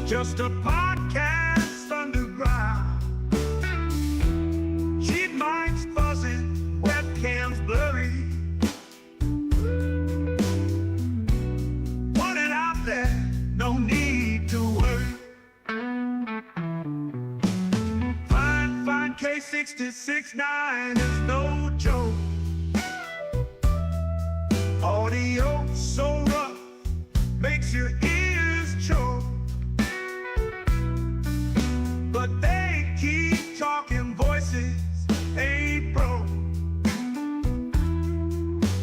Just a podcast underground. Cheap minds buzzing, webcams blurry. Put it out there, no need to worry. Fine K66.9 is no joke. Audio so rough, makes your ears choke. But they keep talking, voices ain't broke.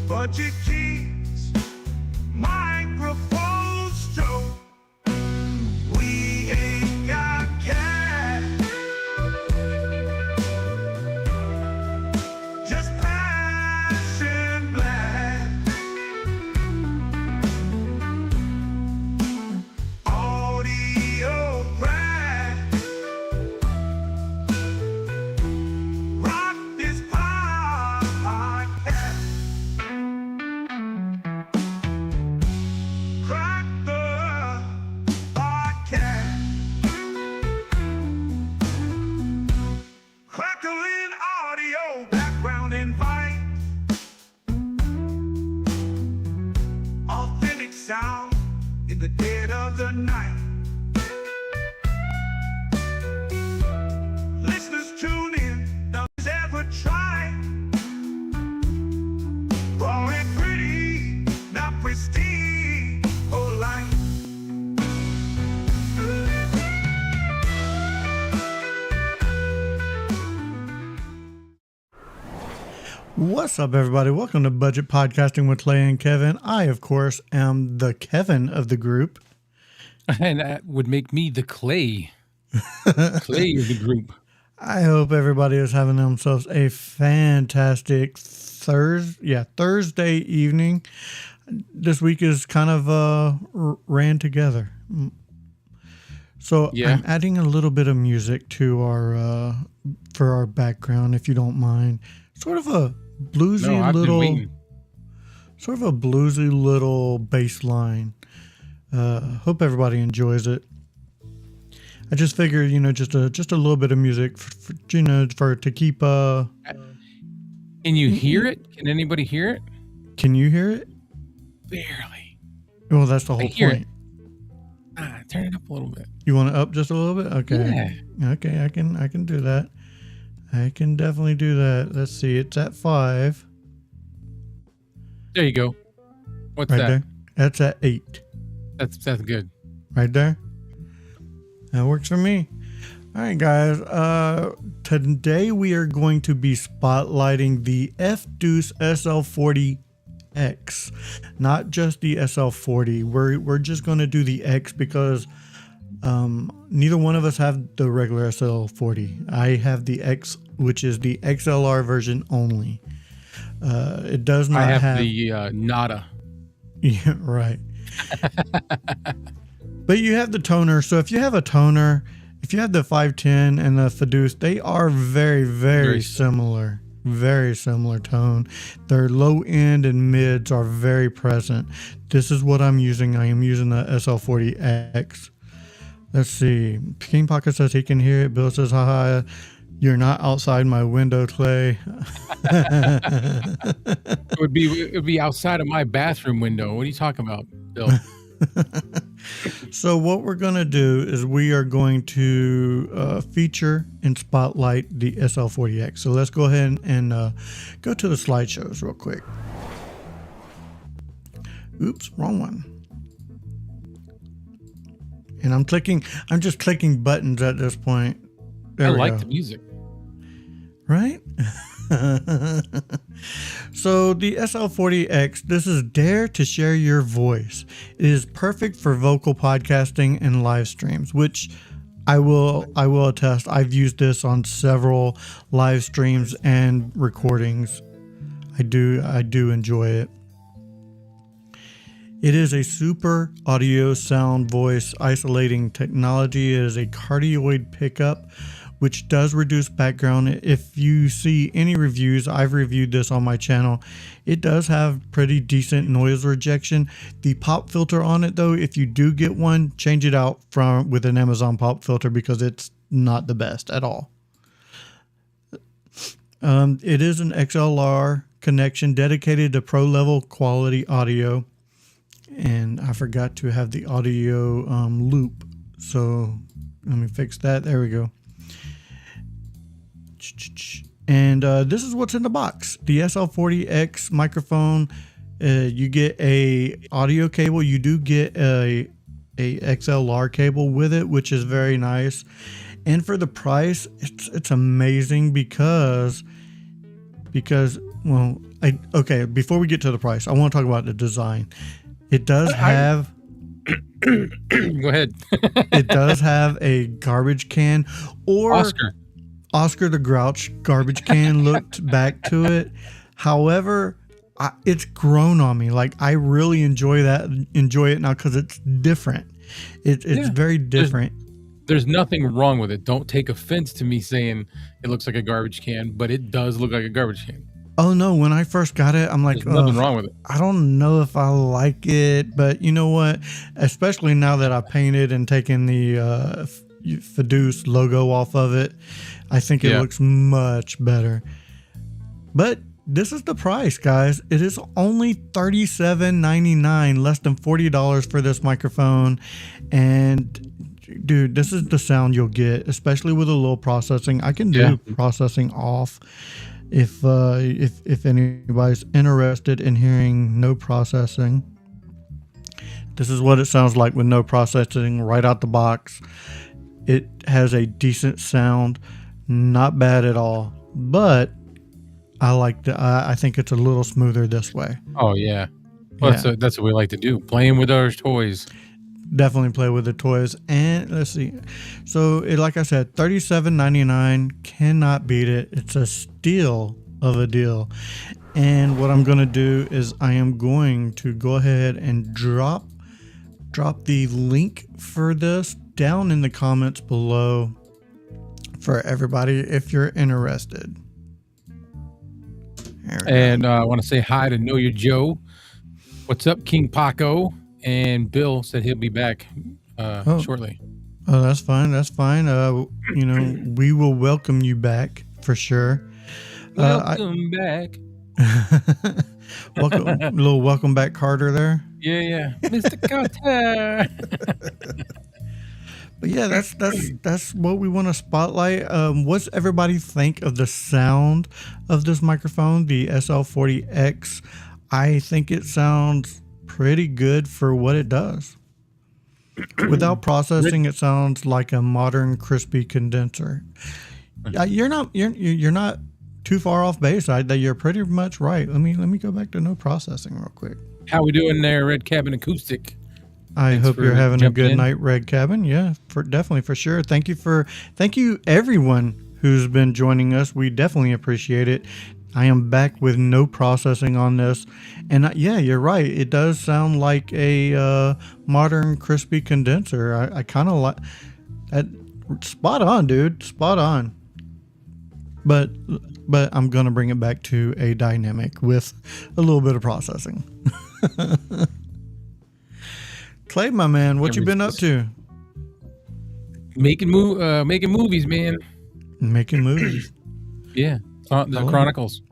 Budget keeps microphones stroke. We ain't got cash, just passion black. Audio brag. Rock this podcast. Crack the podcast. Crackling audio, background invite. Authentic sound in the dead of the night. Listeners tune in, nobody's ever tried. Raw and pretty, not pristine, polite. What's up, everybody? Welcome to Budget Podcasting with Clay and Kevin. I, of course, am the Kevin of the group. And that would make me the Clay. Clay of the group. I hope everybody is having themselves a fantastic Thursday evening. This week is kind of ran together. So Yeah. I'm adding a little bit of music to our for our background, if you don't mind. Sort of a bluesy No, I've been little, waiting. sort of a bluesy little bass line. Hope everybody enjoys it. I just figured, just a little bit of music, for to keep. Can you hear it? Can anybody hear it? Can you hear it? Barely. Well, that's the whole hear point. Turn it up a little bit. You want it up just a little bit? Okay. Yeah. Okay, I can do that. I can definitely do that. Let's see. It's at 5. There you go. What's Right that? there. That's at 8. That's good. Right there. That works for me. All right, guys. Today we are going to be spotlighting the FDuce SL40X, not just the SL40. We're just going to do the X because neither one of us have the regular SL40. I have the X, which is the XLR version only. It does not I have have the Nada. Yeah, right. But you have the toner. So if you have a toner, if you have the 510 and the FDuce, they are very, very similar. Very similar tone. Their low end and mids are very present. This is what I'm using. I am using the SL40X. Let's see. King Pocket says he can hear it. Bill says, haha, you're not outside my window, Clay. It would be outside of my bathroom window. What are you talking about, Bill? So what we're going to do is we are going to feature and spotlight the SL40X. So let's go ahead and go to the slideshows real quick. Oops, wrong one. And I'm just clicking buttons at this point. I like the music. Right? So the SL40X, this is Dare to Share Your Voice. It is perfect for vocal podcasting and live streams, which I will attest. I've used this on several live streams and recordings. I do enjoy it. It is a super audio sound voice isolating technology. It is a cardioid pickup which does reduce background. If you see any reviews, I've reviewed this on my channel. It does have pretty decent noise rejection. The pop filter on it, though, if you do get one, change it out with an Amazon pop filter because it's not the best at all. It is an XLR connection dedicated to pro level quality audio. And I forgot to have the audio loop. So let me fix that. There we go. And this is what's in the box. The SL40X microphone. You get a audio cable. You do get a XLR cable with it, which is very nice. And for the price, it's amazing because well, okay, before we get to the price, I want to talk about the design. It does have Go ahead. it does have a garbage can, or Oscar the Grouch garbage can looked back to it. However, it's grown on me. Like, I really enjoy it now because it's different. It's very different. There's nothing wrong with it. Don't take offense to me saying it looks like a garbage can, but it does look like a garbage can. Oh no, when I first got it, I'm like, there's nothing wrong with it. I don't know if I like it, but you know what? Especially now that I painted and taken the FDuce logo off of it, I think it looks much better. But this is the price, guys. It is only $37.99, less than $40 for this microphone. And dude, this is the sound you'll get, especially with a low processing. I can do processing off if anybody's interested in hearing no processing. This is what it sounds like with no processing right out the box. It has a decent sound, not bad at all, but I think it's a little smoother this way. Oh yeah, well, that's what we like to do, playing with our toys. Definitely play with the toys. And let's see, so like I said, $37.99, cannot beat it. It's a steal of a deal. And what I'm going to do is I am going to go ahead and drop the link for this down in the comments below for everybody if you're interested. And I want to say hi to Know Your Joe. What's up, King Paco? And Bill said he'll be back shortly. Oh, that's fine. That's fine. You know, we will welcome you back for sure. Welcome back. Welcome back, Carter. There. Yeah, Mr. Carter. But yeah, that's what we want to spotlight. What's everybody think of the sound of this microphone, the SL40X? I think it sounds pretty good for what it does. Without processing, it sounds like a modern crispy condenser. You're not too far off base. That you're pretty much right. Let me go back to no processing real quick. How we doing there, Red Cabin Acoustic? I hope you're having a good night, Red Cabin. Yeah, definitely for sure. Thank you everyone who's been joining us. We definitely appreciate it. I am back with no processing on this, and yeah, you're right. It does sound like a modern crispy condenser. I kind of like that. Spot on, dude. Spot on. But I'm gonna bring it back to a dynamic with a little bit of processing. Clay, my man, what you been up to? Making movies, man. Making movies. Yeah. The Chronicles.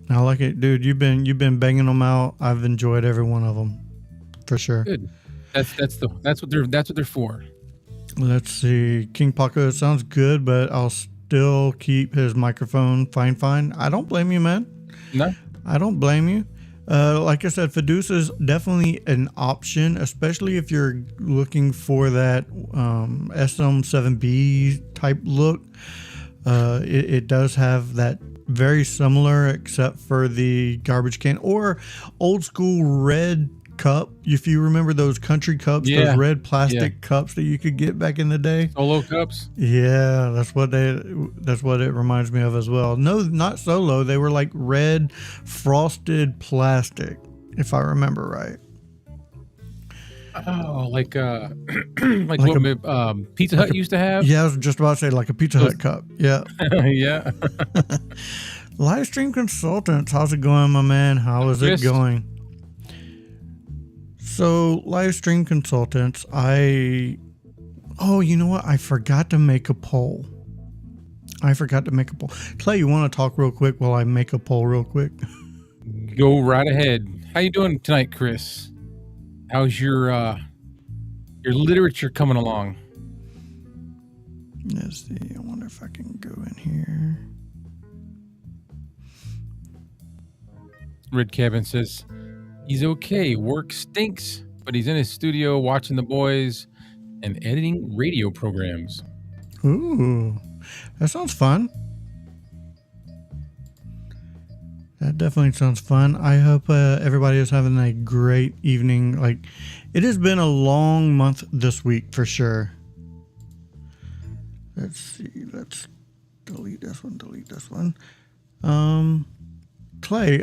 I like it, dude. You've been banging them out. I've enjoyed every one of them, for sure. Good. That's what they're for. Let's see, King Paco. It sounds good, but I'll still keep his microphone fine. I don't blame you, man. No, I don't blame you. Like I said, FDuce is definitely an option, especially if you're looking for that SM7B type look. It does have that very similar, except for the garbage can or old school red cup. If you remember those country cups, those red plastic cups that you could get back in the day. Solo cups. Yeah, that's what it reminds me of as well. No, not Solo. They were like red frosted plastic, if I remember right. Oh, like like Like what Pizza Hut used to have. Yeah, I was just about to say like a Pizza Hut cup. Yeah. Yeah. Live stream consultants, how's it going, my man? How is it going? So, live stream consultants, oh, you know what? I forgot to make a poll. Clay, you want to talk real quick while I make a poll real quick? Go right ahead. How you doing tonight, Chris? How's your literature coming along? Let's see. I wonder if I can go in here. Red Cabin says he's okay. Work stinks, but he's in his studio watching the boys and editing radio programs. Ooh, that sounds fun. That definitely sounds fun. I hope everybody is having a great evening. Like, it has been a long month this week for sure. Let's see. Let's delete this one. Clay,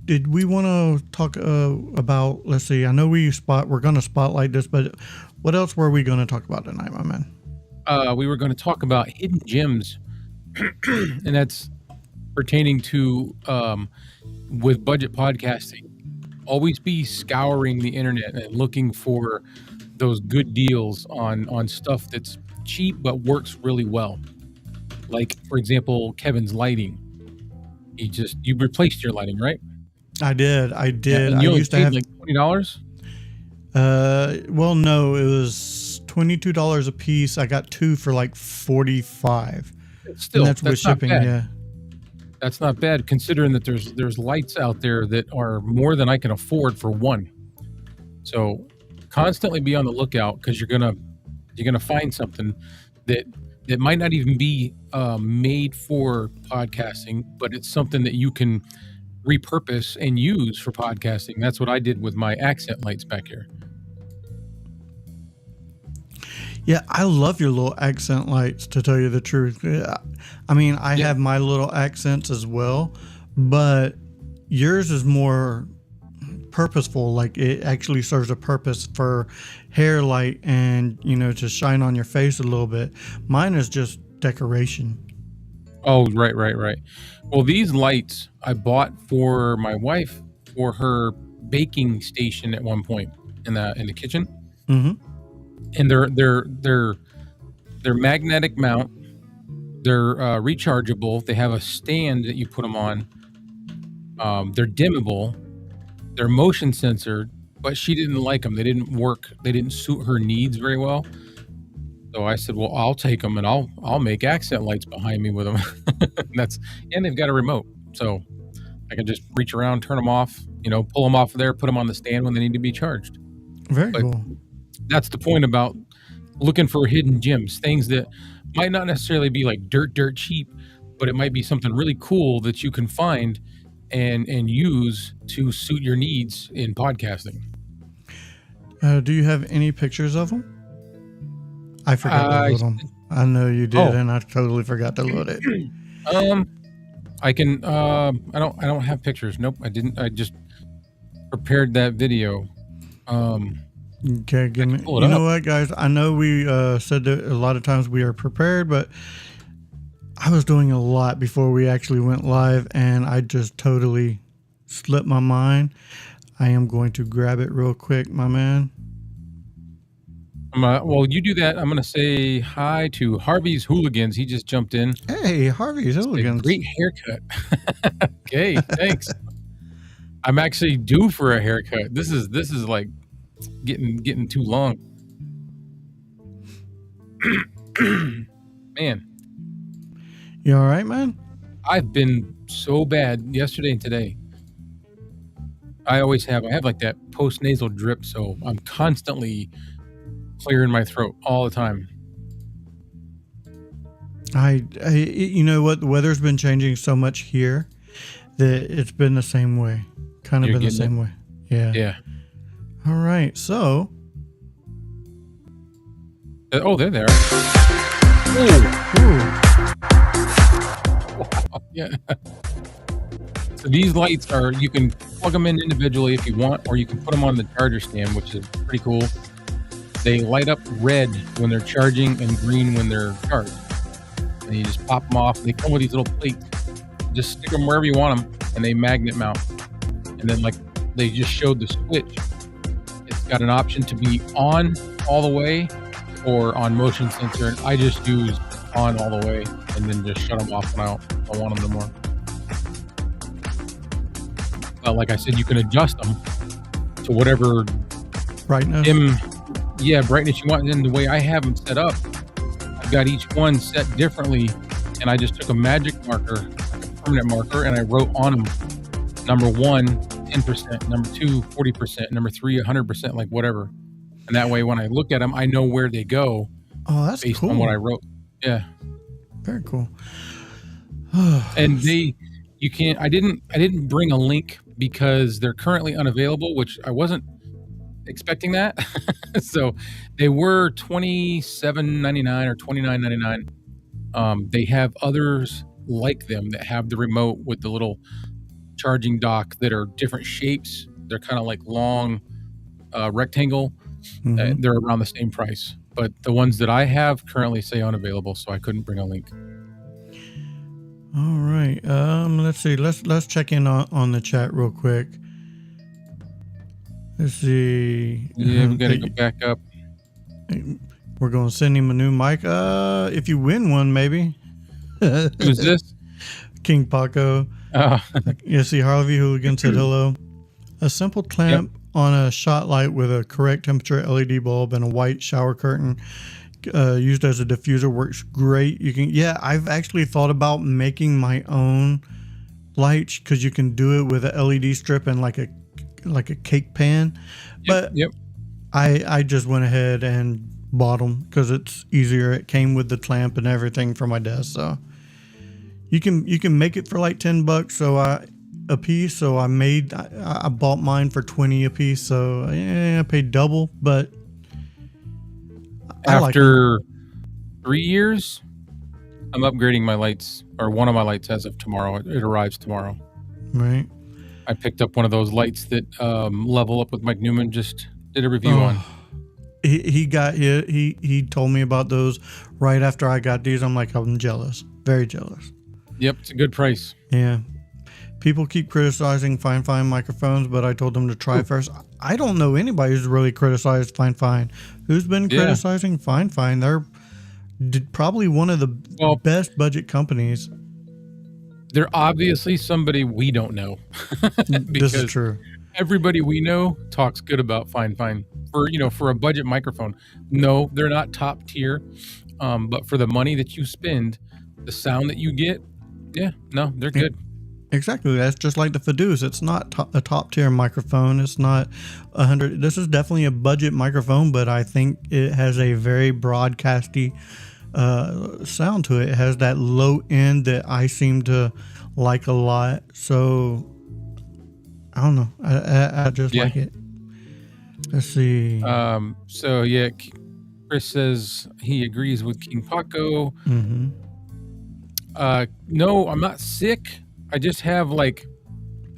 did we want to talk about, let's see, I know we're going to spotlight this, but what else were we going to talk about tonight, my man? We were going to talk about hidden gems, and that's pertaining to with budget podcasting. Always be scouring the internet and looking for those good deals on stuff that's cheap but works really well. Like, for example, Kevin's lighting. You replaced your lighting, right? I did. Yeah, and you used to have like $20. Well, no, it was $22 a piece. I got two for like $45. Still, and that's with shipping. Yeah, that's not bad considering that there's lights out there that are more than I can afford for one. So constantly be on the lookout, because you're gonna find something that might not even be made for podcasting, but it's something that you can repurpose and use for podcasting. That's what I did with my accent lights back here. Yeah, I love your little accent lights, to tell you the truth. I mean, I have my little accents as well, but yours is more purposeful. Like, it actually serves a purpose for hair light and, to shine on your face a little bit. Mine is just decoration. Oh, right. Well, these lights I bought for my wife for her baking station at one point in the kitchen. Mm-hmm. And they're magnetic mount. They're rechargeable. They have a stand that you put them on. They're dimmable. They're motion censored, but she didn't like them. They didn't work. They didn't suit her needs very well. So I said, well, I'll take them and I'll make accent lights behind me with them. And they've got a remote, so I can just reach around, turn them off, pull them off of there, put them on the stand when they need to be charged. Very cool. That's the point about looking for hidden gems, things that might not necessarily be like dirt cheap, but it might be something really cool that you can find and use to suit your needs in podcasting. Do you have any pictures of them? I forgot to load them. I know you did, and I totally forgot to load it. I can. I don't have pictures. Nope, I didn't. I just prepared that video. Okay, give me. You know what, guys? I know we said that a lot of times we are prepared, but I was doing a lot before we actually went live, and I just totally slipped my mind. I am going to grab it real quick, my man. Well, you do that. I'm going to say hi to Harvey's Hooligans. He just jumped in. Hey, Harvey's Hooligans. Great haircut. Okay, thanks. I'm actually due for a haircut. This is like getting too long. Man. You all right, man? I've been so bad yesterday and today. I have like that post-nasal drip, so I'm constantly clearing my throat all the time. You know what? The weather's been changing so much here that it's been the same way. Kind of been the same way. Yeah. Yeah. All right. So. Oh, they're there. Ooh. Wow. Yeah. So these lights you can plug them in individually if you want, or you can put them on the charger stand, which is pretty cool. They light up red when they're charging and green when they're charged. And you just pop them off. They come with these little plates. Just stick them wherever you want them, and they magnet mount. And then, like they just showed the switch, it's got an option to be on all the way or on motion sensor. And I just use on all the way and then just shut them off when I don't want them no more. But like I said, you can adjust them to whatever Brightness. brightness you want. And then the way I have them set up, I've got each one set differently, and I just took a magic marker, like a permanent marker, and I wrote on them number 1, 10%, number 2, 40%, number 3, 100%, like whatever. And that way, when I look at them, I know where they go. Oh, that's based cool. on what I wrote. Yeah, very cool. And you can't. I didn't bring a link because they're currently unavailable, which I wasn't expecting that. So they were $27.99 or $29.99. They have others like them that have the remote with the little charging dock that are different shapes. They're kind of like long rectangle. Mhm. They're around the same price, but the ones that I have currently say unavailable, so I couldn't bring a link. All right. Let's see. Let's check in on the chat real quick. Let's see. Yeah, we gotta go back up. We're going to send him a new mic. If you win one, maybe. Who's this? King Paco. You see, Harvey Hooligan said hello. A simple clamp on a shot light with a correct temperature LED bulb and a white shower curtain used as a diffuser works great. You can, I've actually thought about making my own lights because you can do it with a LED strip and like a cake pan. But I just went ahead and bought them because it's easier. It came with the clamp and everything for my desk, so you can make it for like $10 a piece. So I bought mine for 20 a piece. So I paid double, but after 3 years, I'm upgrading my lights, or one of my lights as of tomorrow. It arrives tomorrow. Right. I picked up one of those lights that Level Up with Mike Newman just did a review on. He told me about those right after I got these. I'm like, I'm jealous, very jealous. Yep, it's a good price. Yeah. People keep criticizing Fine microphones, but I told them to try first. I don't know anybody who's really criticized Fine. Who's been criticizing Fine? They're probably one of the best budget companies. They're obviously somebody we don't know. This is true. Everybody we know talks good about Fine for a budget microphone. No, they're not top tier, but for the money that you spend, the sound that you get, they're good. Exactly. That's just like the FDuce. It's not a top tier microphone. It's not 100. This is definitely a budget microphone, but I think it has a very broadcasty sound to it. It has that low end that I seem to like a lot. So I don't know. I just like it. Let's see. Chris says he agrees with King Paco. Mm-hmm. No, I'm not sick. I just have I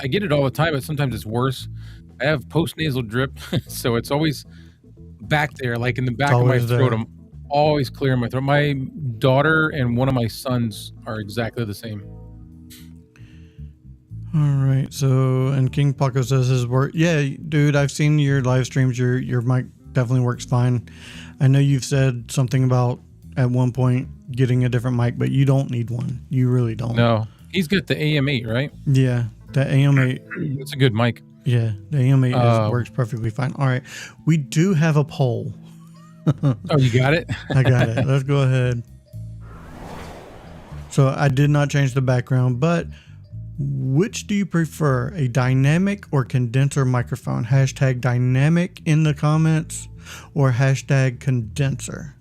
get it all the time, but sometimes it's worse. I have post-nasal drip, so it's always back there, like in the back of my throat. I'm always clearing my throat. My daughter and one of my sons are exactly the same. All right. So, and King Paco says his work. Yeah, dude, I've seen your live streams. Your mic definitely works fine. I know you've said something about at one point getting a different mic, but you don't need one. You really don't. No. He's got the AM8, right? Yeah, the AM8. It's a good mic. Yeah, the AM8 works perfectly fine. All right. We do have a poll. Oh, you got it? I got it. Let's go ahead. So I did not change the background, but which do you prefer, a dynamic or condenser microphone? Hashtag dynamic in the comments or hashtag condenser.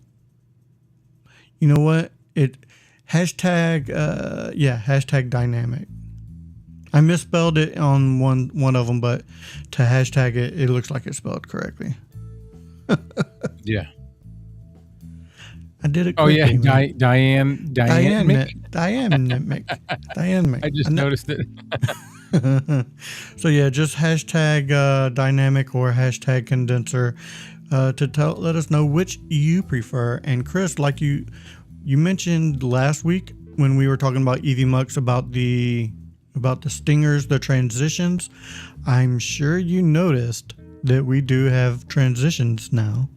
You know what? Hashtag dynamic. I misspelled it on one of them, but to hashtag it looks like it's spelled correctly. Yeah. I did it. Oh quickly, yeah, Diane. Diane. I just noticed it. So yeah, just hashtag dynamic or hashtag condenser to let us know which you prefer. And Chris, like you mentioned last week when we were talking about EV Mux about the stingers, the transitions, I'm sure you noticed that we do have transitions now.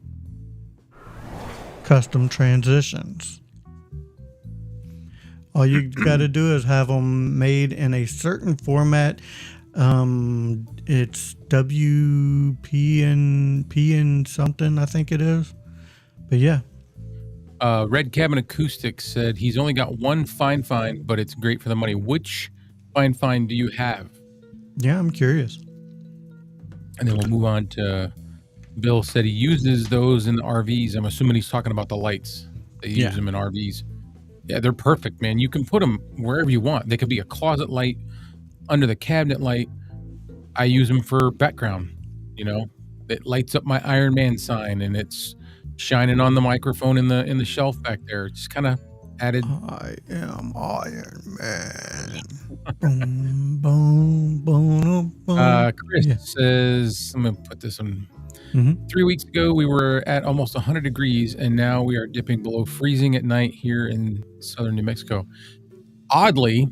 Custom transitions. All you got to do is have them made in a certain format. It's WP and P and something, I think it is. But yeah. Red Cabin Acoustics said he's only got one fine, but it's great for the money. Which fine do you have? Yeah, I'm curious. And then we'll move on to Bill said he uses those in the RVs. I'm assuming he's talking about the lights. They use them in RVs. Yeah, they're perfect, man. You can put them wherever you want. They could be a closet light, under the cabinet light. I use them for background. You know, it lights up my Iron Man sign, and it's shining on the microphone in the shelf back there. Just kind of added. I am Iron Man. Boom, boom, boom, boom. Chris says, I'm gonna put this on. 3 weeks ago, we were at almost 100 degrees, and now we are dipping below freezing at night here in southern New Mexico. Oddly,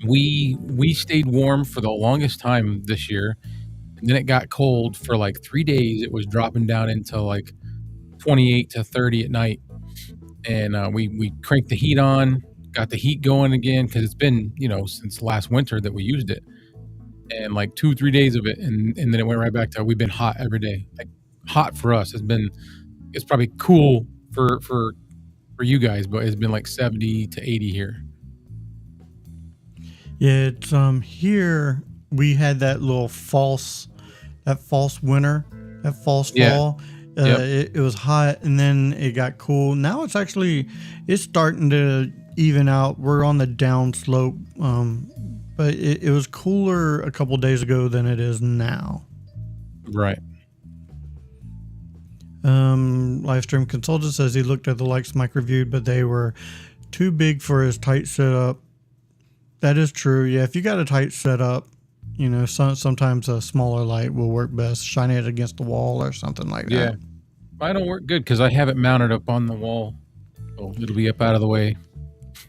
we stayed warm for the longest time this year, and then it got cold for like 3 days. It was dropping down into like 28 to 30 at night, and we cranked the heat on, got the heat going again because it's been since last winter that we used it. And like 2-3 days of it, and then it went right back to we've been hot every day. Like hot for us it's probably cool for you guys, but it's been like 70 to 80 here. Yeah, it's here we had that little false winter, that false fall. It was hot and then it got cool. Now it's starting to even out. We're on the down slope. But it was cooler a couple days ago than it is now. Right. Livestream Consultant says he looked at the lights Mike reviewed, but they were too big for his tight setup. That is true. Yeah, if you got a tight setup, sometimes a smaller light will work best. Shine it against the wall or something like that. Yeah. Mine don't work good because I have it mounted up on the wall. So it'll be up out of the way.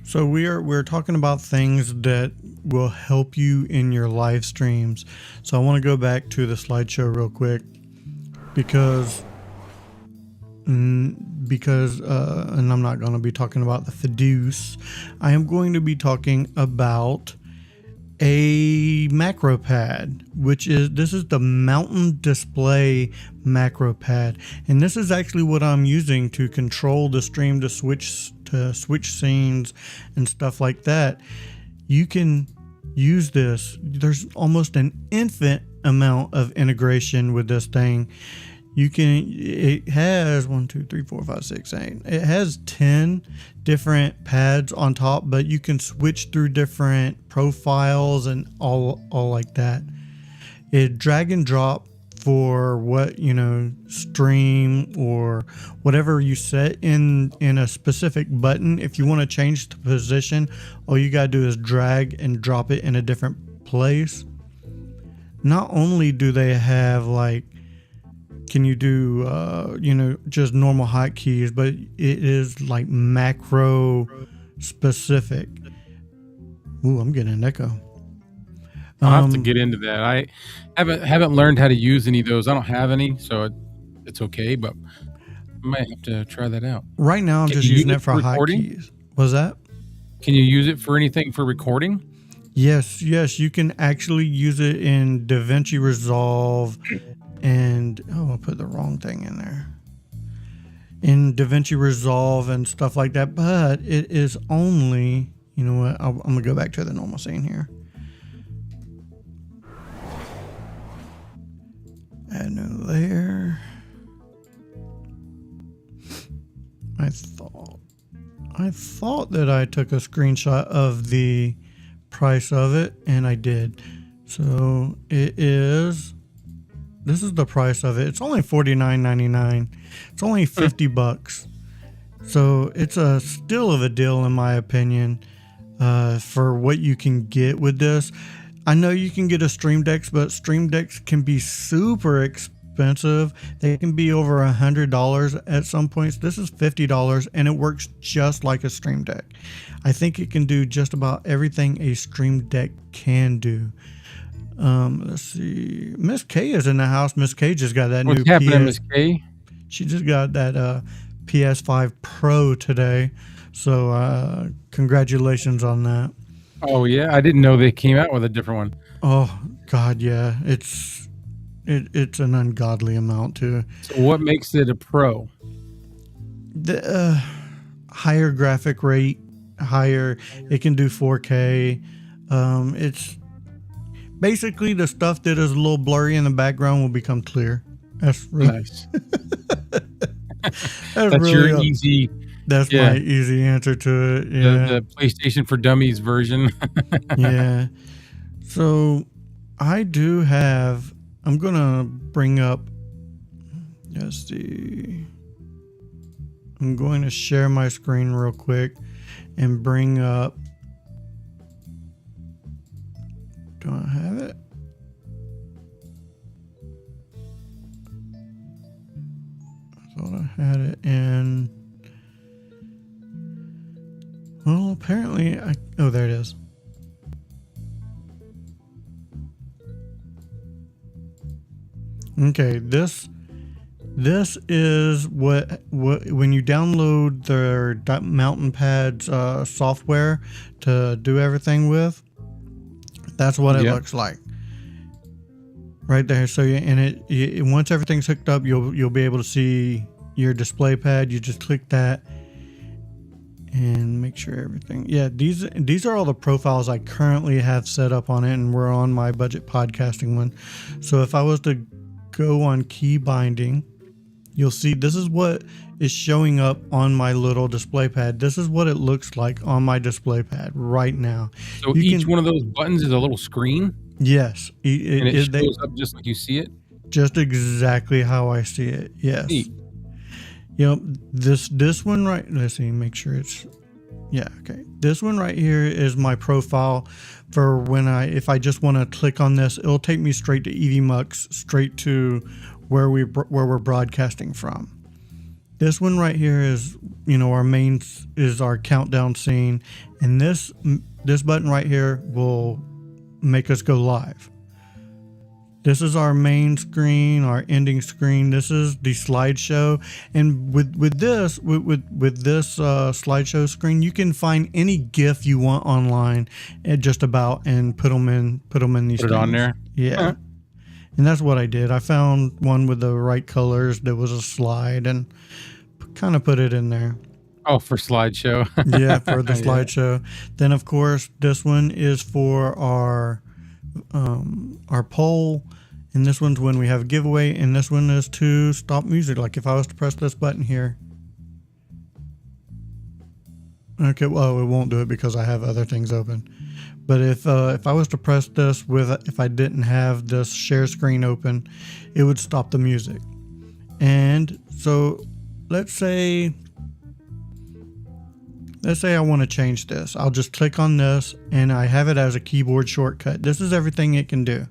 So we're talking about things that will help you in your live streams. So I want to go back to the slideshow real quick because and I'm not going to be talking about the FDuce. I am going to be talking about a macro pad, this is the mountain display macro pad, and this is actually what I'm using to control the stream, to switch scenes and stuff like that. You can use this. There's almost an infinite amount of integration with this thing. It has 1, 2, 3, 4, 5, 6, 8. It has 10 different pads on top, but you can switch through different profiles and all like that. It drag and drop for what stream or whatever you set in a specific button. If you want to change the position, all you gotta do is drag and drop it in a different place. Not only do they have can you do just normal hotkeys, but it is like macro specific. Ooh, I'm getting an echo. I'll have to get into that. I haven't learned how to use any of those. I don't have any, so it's okay, but I might have to try that out. Right now, I'm just using it for hotkeys. What's that? Can you use it for anything for recording? Yes, you can actually use it in DaVinci Resolve. And I put the wrong thing in there. In DaVinci Resolve and stuff like that, but it is only, you know what? I'm gonna go back to the normal scene here. Add new layer. I thought that I took a screenshot of the price of it, and I did. So this is the price of it. It's only $49.99. It's only $50. So it's still of a deal in my opinion, for what you can get with this. I know you can get a Stream Deck, but Stream Decks can be super expensive. They can be over $100 at some points. This is $50 and it works just like a Stream Deck. I think it can do just about everything a Stream Deck can do. Let's see. Miss K is in the house. Miss K just got that What's new happening, Miss K? She just got that PS5 Pro today. So congratulations on that. Oh yeah, I didn't know they came out with a different one. Oh God, yeah. It's an ungodly amount too. So what makes it a Pro? The higher graphic rate, higher. It can do 4K. It's basically the stuff that is a little blurry in the background will become clear. That's really Nice. that's That's really your easy. That's yeah. my easy answer to it. Yeah. The PlayStation for Dummies version. Yeah. So I do have. I'm gonna bring up. Let's see. I'm going to share my screen real quick and bring up. Do I have it? I thought I had it in. Well, apparently oh, there it is. Okay, this is what when you download their Mountain Pads software to do everything with. That's what it looks like. Right there. So once everything's hooked up, you'll be able to see your display pad. You just click that and make sure everything. Yeah, these are all the profiles I currently have set up on it, and we're on my budget podcasting one. So if I was to go on key binding, you'll see this is what is showing up on my little display pad. This is what it looks like on my display pad right now. So each one of those buttons is a little screen? Yes. And it shows up just like you see it? Just exactly how I see it. Yes. Neat. You know, this one right, let's see, make sure it's, yeah, okay. This one right here is my profile for when if I just want to click on this, it'll take me straight to EVMux, straight to where we're broadcasting from. This one right here is, our main is our countdown scene, and this button right here will make us go live. This is our main screen, our ending screen. This is the slideshow, and with this slideshow screen, you can find any GIF you want online, just about, and put them in these. Put it on there. Yeah, and that's what I did. I found one with the right colors that was a slide, and kind of put it in there. Oh, for slideshow. Yeah, for the slideshow. Then of course this one is for our poll, and this one's when we have a giveaway, and this one is to stop music. Like if I was to press this button here, okay, well it won't do it because I have other things open. But if I was to press this if I didn't have this share screen open, it would stop the music. And so let's say I want to change this. I'll just click on this and I have it as a keyboard shortcut. This is everything it can do.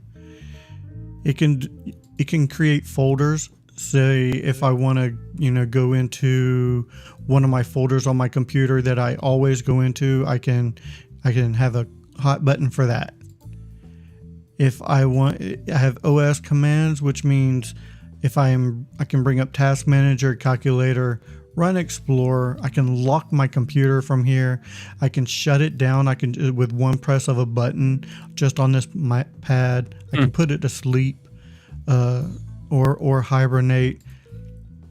It can create folders. Say if I want to, go into one of my folders on my computer that I always go into, I can have a hot button for that. If I have OS commands, which means I can bring up Task Manager, Calculator, Run Explorer. I can lock my computer from here. I can shut it down. I can, with one press of a button just on this pad, I can put it to sleep or hibernate.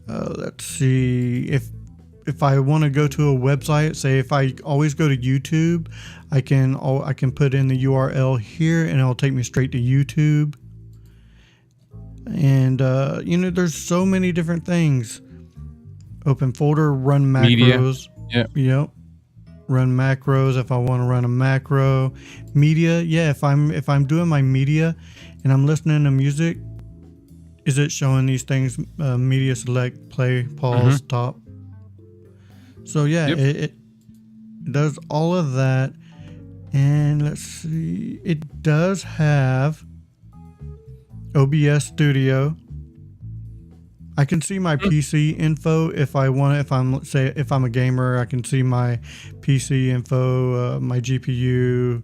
Let's see, if I want to go to a website, say if I always go to YouTube, I can put in the URL here and it'll take me straight to YouTube. And there's so many different things. Open folder, run macros. Media. Yep. Run macros if I want to run a macro. Media, yeah. If I'm doing my media and I'm listening to music, is it showing these things? Media select, play, pause, stop. So yeah, it does all of that. And let's see, it does have OBS Studio. I can see my PC info if I want to. If I'm a gamer, I can see my PC info, my GPU,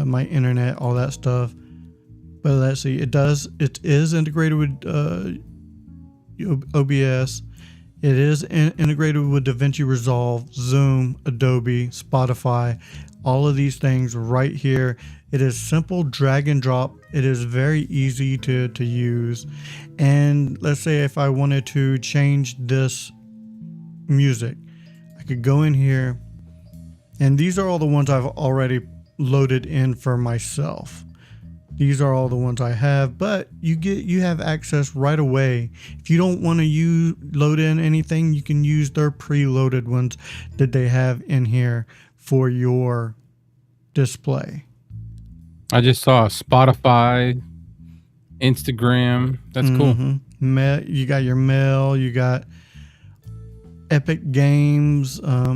my internet, all that stuff. But let's see, it is integrated with OBS. It is integrated with DaVinci Resolve, Zoom, Adobe, Spotify, all of these things right here. It is simple drag and drop. It is very easy to use. And let's say if I wanted to change this music, I could go in here, and these are all the ones I've already loaded in for myself. These are all the ones I have, but you have access right away. If you don't want to load in anything, you can use their preloaded ones that they have in here for your display. I just saw Spotify, Instagram. That's cool. You got your mail. You got Epic Games. I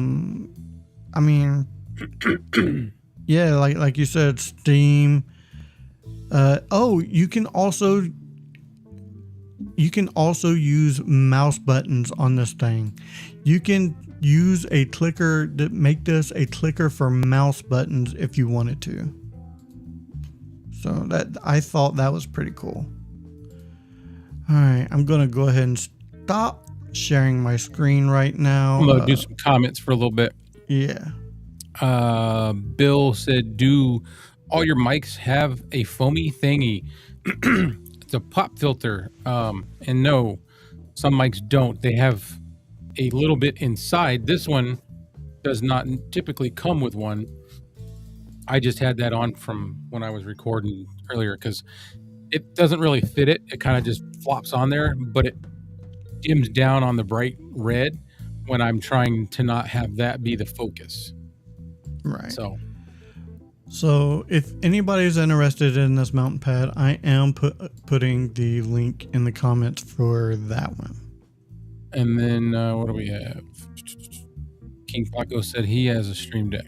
mean, yeah, like you said, Steam. You can also use mouse buttons on this thing. You can use a clicker to make this a clicker for mouse buttons if you wanted to. So that, I thought that was pretty cool. All right, I'm gonna go ahead and stop sharing my screen right now. I'm gonna do some comments for a little bit. Yeah. Bill said, "Do all your mics have a foamy thingy?" It's a pop filter. And no, some mics don't. They have a little bit inside. This one does not typically come with one. I just had that on from when I was recording earlier because it doesn't really fit it. It kind of just flops on there, but it dims down on the bright red when I'm trying to not have that be the focus. Right. So if anybody's interested in this mountain pad, I am putting the link in the comments for that one. And then what do we have? King Paco said he has a Stream Deck.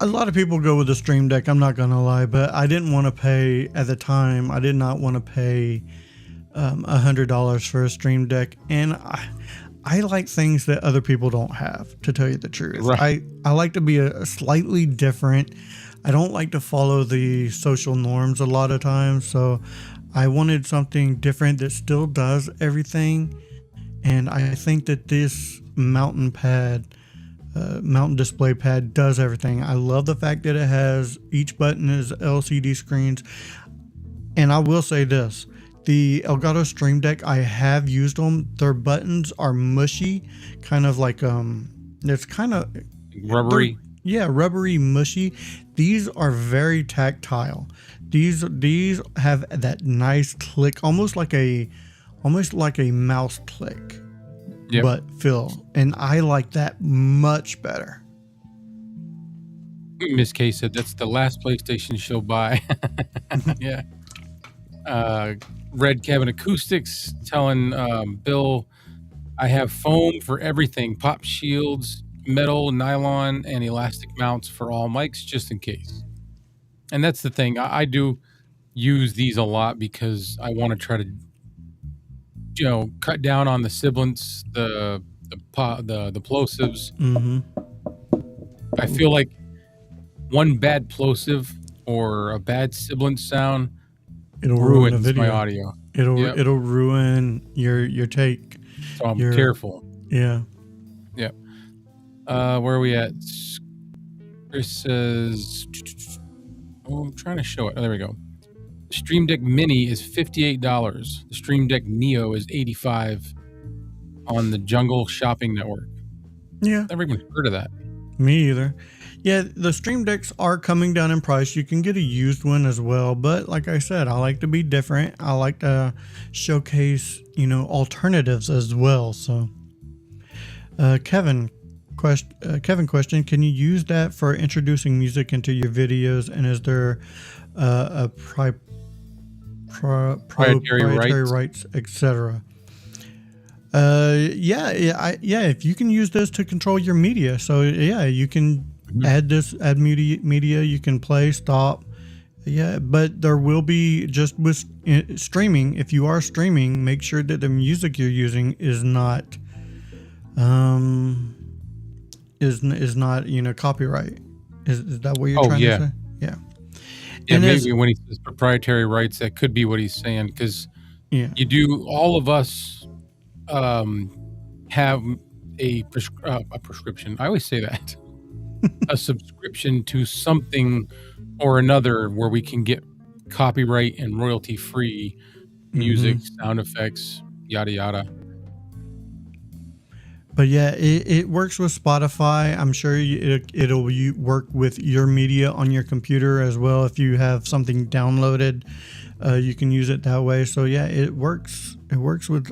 A lot of people go with the Stream Deck, I'm not going to lie, but I didn't want to pay, at the time, I did not want to pay $100 for a Stream Deck. And I like things that other people don't have, to tell you the truth. Right. I like to be a slightly different. I don't like to follow the social norms a lot of times. So I wanted something different that still does everything. And I think that this mountain display pad does everything. I love the fact that it has, each button is LCD screens. And I will say this. The Elgato Stream Deck, I have used them. Their buttons are mushy, kind of like it's kind of rubbery. Yeah, rubbery, mushy. These are very tactile. These have that nice click, almost like a mouse click, but feel. And I like that much better. Miss K said that's the last PlayStation she'll buy. Yeah. Red Cabin Acoustics telling Bill, I have foam for everything, pop shields, metal, nylon, and elastic mounts for all mics just in case. And that's the thing. I do use these a lot because I want to try to, cut down on the sibilants, the plosives. Mm-hmm. I feel like one bad plosive or a bad sibilant sound, it'll ruin the video. My audio. It'll ruin your take. So I'm careful. Yeah. Yeah. Where are we at? Chris says, I'm trying to show it. Oh, there we go. The Stream Deck Mini is $58. The Stream Deck Neo is $85 on the Jungle Shopping Network. Yeah. Never even heard of that. Me either. Yeah, the Stream Decks are coming down in price. You can get a used one as well. But like I said, I like to be different. I like to showcase, alternatives as well. So, Kevin question, can you use that for introducing music into your videos? And is there a proprietary rights, etc.? Yeah. If you can use this to control your media. So yeah, you can add media. You can play, stop. Yeah, but there will be, just with streaming, if you are streaming, make sure that the music you're using is not copyright. Is that what you're trying to say? Yeah. Yeah, and maybe when he says proprietary rights, that could be what he's saying, because all of us have a prescription. I always say that. A subscription to something or another where we can get copyright and royalty free music, sound effects, yada yada. But yeah, it works with Spotify. I'm sure it'll work with your media on your computer as well. If you have something downloaded, you can use it that way. So yeah, it works. It works with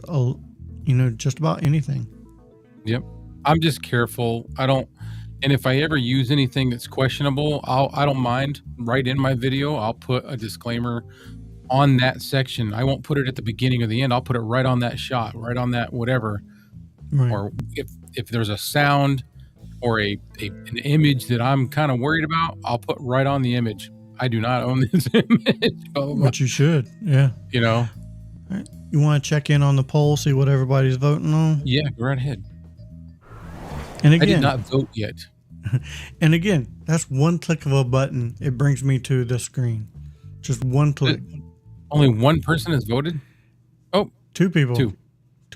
just about anything. Yep. I'm just careful. And if I ever use anything that's questionable, I don't mind. Right in my video, I'll put a disclaimer on that section. I won't put it at the beginning or the end. I'll put it right on that shot, right on that whatever. Right. Or if there's a sound or an image that I'm kind of worried about, I'll put right on the image. I do not own this image. But you should, yeah. All right. You want to check in on the poll, see what everybody's voting on? Yeah, go right ahead. And again, I did not vote yet. And again, that's one click of a button. It brings me to the screen. Just one click. Only one person has voted? Oh, two people. Two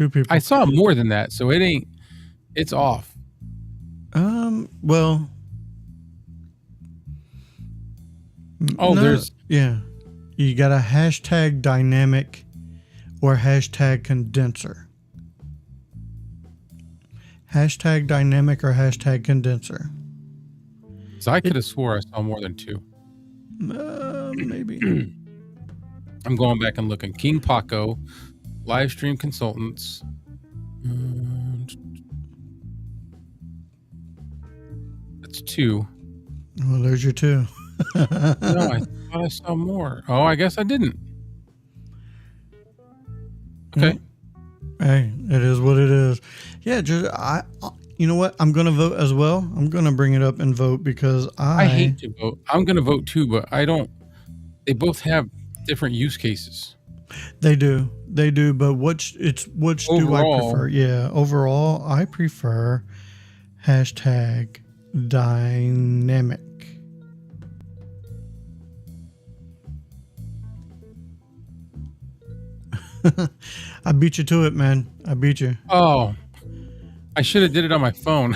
people. I saw more than that, so it's off. Well. Oh, there's. Yeah. You got a hashtag dynamic or hashtag condenser. Hashtag dynamic or hashtag condenser. So I could have swore I saw more than two. Maybe. I'm going back and looking. King Paco, live stream consultants. That's two. Well, there's your two. No, I thought I saw more. Oh, I guess I didn't. Okay. Hey, it is what it is. Yeah, just you know what? I'm gonna vote as well. I'm gonna bring it up and vote because I hate to vote. I'm gonna vote too, but I don't. They both have different use cases. They do. But which do I prefer? Yeah, overall, I prefer hashtag dynamic. I beat you to it, man. I beat you. Oh, I should have did it on my phone.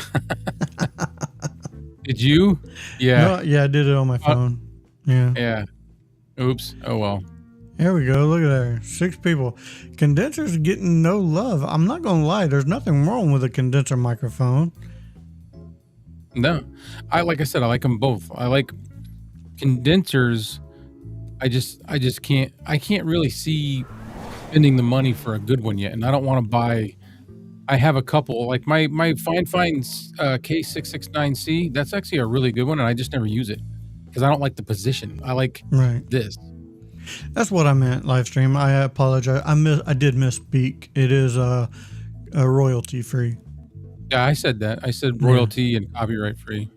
Did you? Yeah. No, yeah, I did it on my phone. Yeah. Yeah. Oops. Oh, well. There we go. Look at there. 6 people. Condenser's getting no love. I'm not going to lie. There's nothing wrong with a condenser microphone. No. Like I said, I like them both. I like condensers. I just can't really see spending the money for a good one yet, and I don't want to buy. I have a couple, like my Fine K669C. That's actually a really good one, and I just never use it because I don't like the position. I like this. That's what I meant. Live stream. I apologize. I did misspeak. It is a royalty free. Yeah, I said that. I said royalty and copyright free.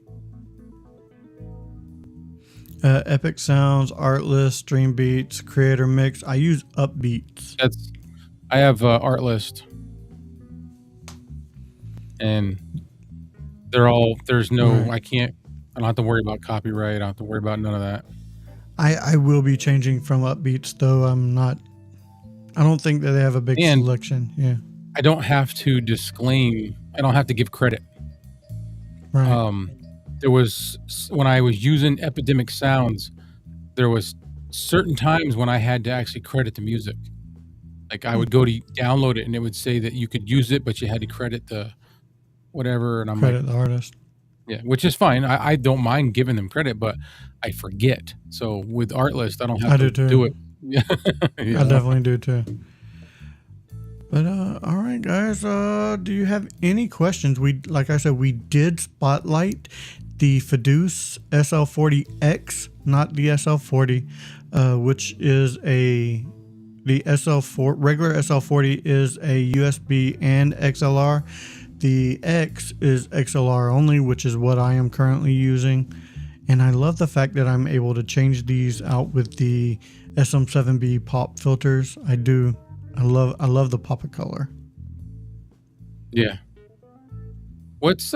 Epic Sounds, Artlist, Stream Beats, Creator Mix. I use Upbeats. I have Artlist, and they're all. There's no. I don't have to worry about copyright. I don't have to worry about none of that. I will be changing from Upbeats though. I don't think that they have a big selection. Yeah. I don't have to disclaim. I don't have to give credit. Right. There was, when I was using Epidemic Sounds, there was certain times when I had to actually credit the music. Like I would go to download it and it would say that you could use it, but you had to credit the whatever. And I'm credit the artist. Yeah, which is fine. I don't mind giving them credit, but I forget. So with Artlist, I don't have to do it. Yeah. I definitely do too. But all right, guys. Do you have any questions? Like I said, we did spotlight the FDuce SL40X, not the SL40, which is the SL4 regular SL40 is a USB and XLR. the X is XLR only, which is what I am currently using. And I love the fact that I'm able to change these out with the SM7B pop filters. I do. I love the pop of color. Yeah. What's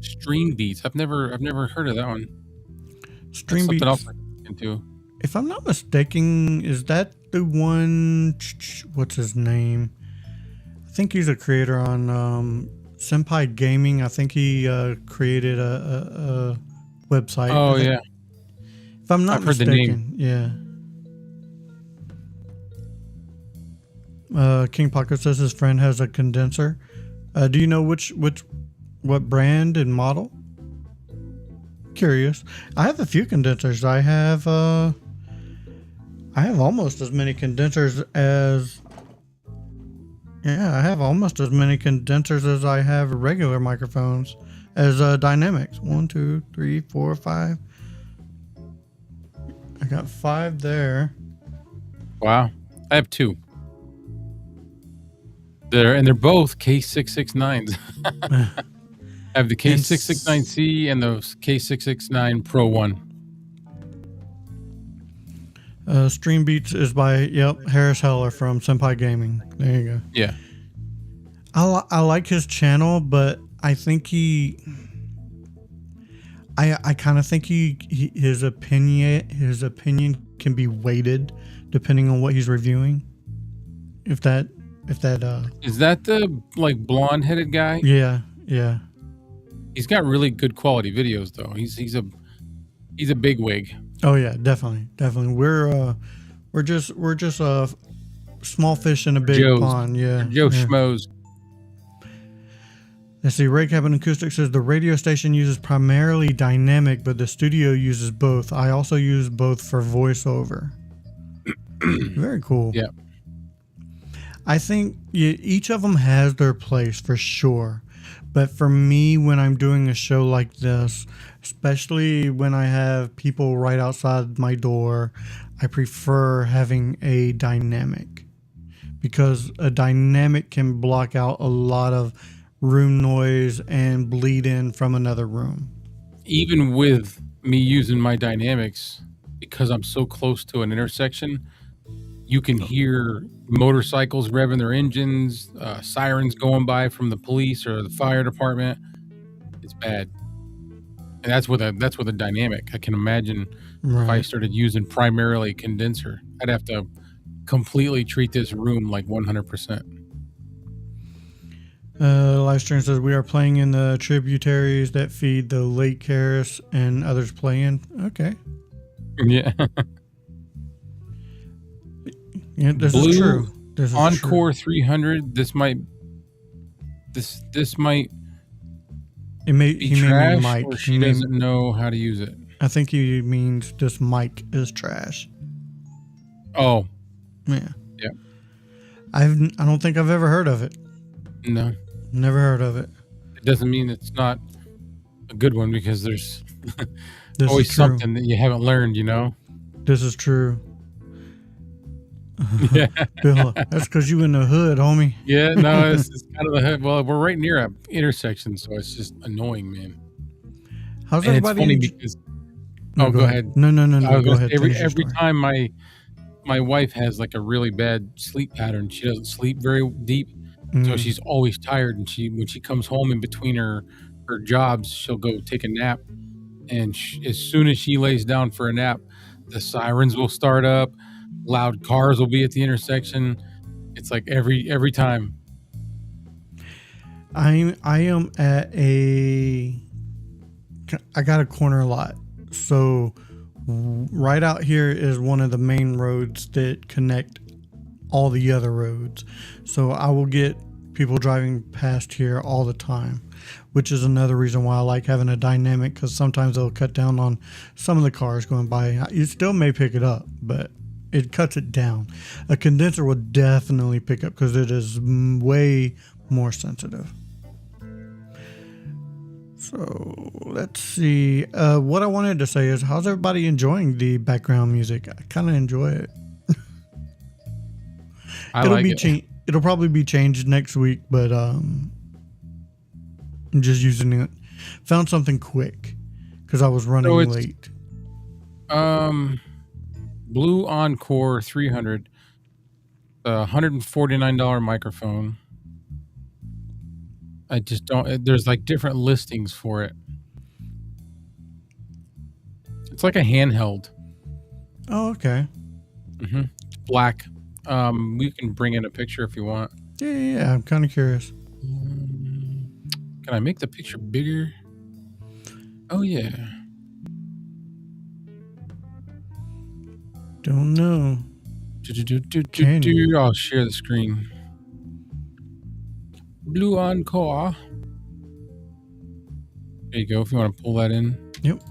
Stream Beats? I've never heard of that one. Stream That's Beats. something else I can look into. If I'm not mistaken, is that the one? What's his name? I think he's a creator on Senpai Gaming. I think he created a website. Oh yeah. If I'm not I've heard the mistaken, yeah. King Pocket says his friend has a condenser. Do you know what brand and model? Curious. I have a few condensers. I have almost as many condensers as I have almost as many condensers as I have regular microphones as dynamics. 1, 2, 3, 4, 5. I got 5 there. Wow. I have 2. They're both K669s. I have the K669C and the K669 Pro 1. Stream Beats is by Harris Heller from Senpai Gaming. There you go. Yeah. I like his channel, but I think I kind of think his opinion can be weighted depending on what he's reviewing. If that Is that the like blonde headed guy? yeah. He's got really good quality videos though. He's a big wig. Oh yeah, definitely. We're just small fish in a big pond. Yeah. Joe Schmoes. Let's see. Ray Cabin Acoustic says the radio station uses primarily dynamic, but the studio uses both. I also use both for voiceover. Very cool. Yeah. I think each of them has their place for sure. But for me, when I'm doing a show like this, especially when I have people right outside my door, I prefer having a dynamic, because a dynamic can block out a lot of room noise and bleed in from another room. Even with me using my dynamics, because I'm so close to an intersection, you can hear motorcycles revving their engines, sirens going by from the police or the fire department. It's bad, and that's with a dynamic. I can imagine if I started using primarily condenser, I'd have to completely treat this room like 100%. Livestream says we are playing in the tributaries that feed the Lake Harris and others play in. Okay. Yeah. Yeah, this Blue is true. This is Encore true. 300. This might. It may Be he may trash, mean mic. or she doesn't know how to use it. I think he means this mic is trash. Oh, Yeah. yeah. I don't think I've ever heard of it. No, Never heard of it. it doesn't mean it's not a good one, because there's This always is true. something that you haven't learned, you know? This is true. Yeah. Bill, that's because you in the hood, homie. Yeah, no, it's kind of the head. Well, we're right near a intersection, so it's just annoying, man. How's And it's everybody? funny because go ahead. No. I was Go gonna ahead. say, every Finish your story. time my wife has like a really bad sleep pattern. She doesn't sleep very deep, so she's always tired. And when she comes home in between her jobs, she'll go take a nap. And as soon as she lays down for a nap, the sirens will start up. Loud cars will be at the intersection. It's like every time. I am at I got a corner lot. So right out here is one of the main roads that connect all the other roads. So I will get people driving past here all the time, which is another reason why I like having a dynamic, because sometimes they'll cut down on some of the cars going by. You still may pick it up, but it cuts it down. A condenser will definitely pick up because it is way more sensitive. So let's see. What I wanted to say is, how's everybody enjoying the background music? I kind of enjoy it. I like it. It'll probably be changed next week, but I'm just using it. Found something quick because I was running So it's late. Blue Encore 300, $149 microphone. I just don't. There's like different listings for it. It's like a handheld. Oh, okay. Black. We can bring in a picture if you want. Yeah. I'm kind of curious. Can I make the picture bigger? Oh yeah. Don't know. Can you? I'll share the screen. Blue Encore. There you go. If you want to pull that in. Yep.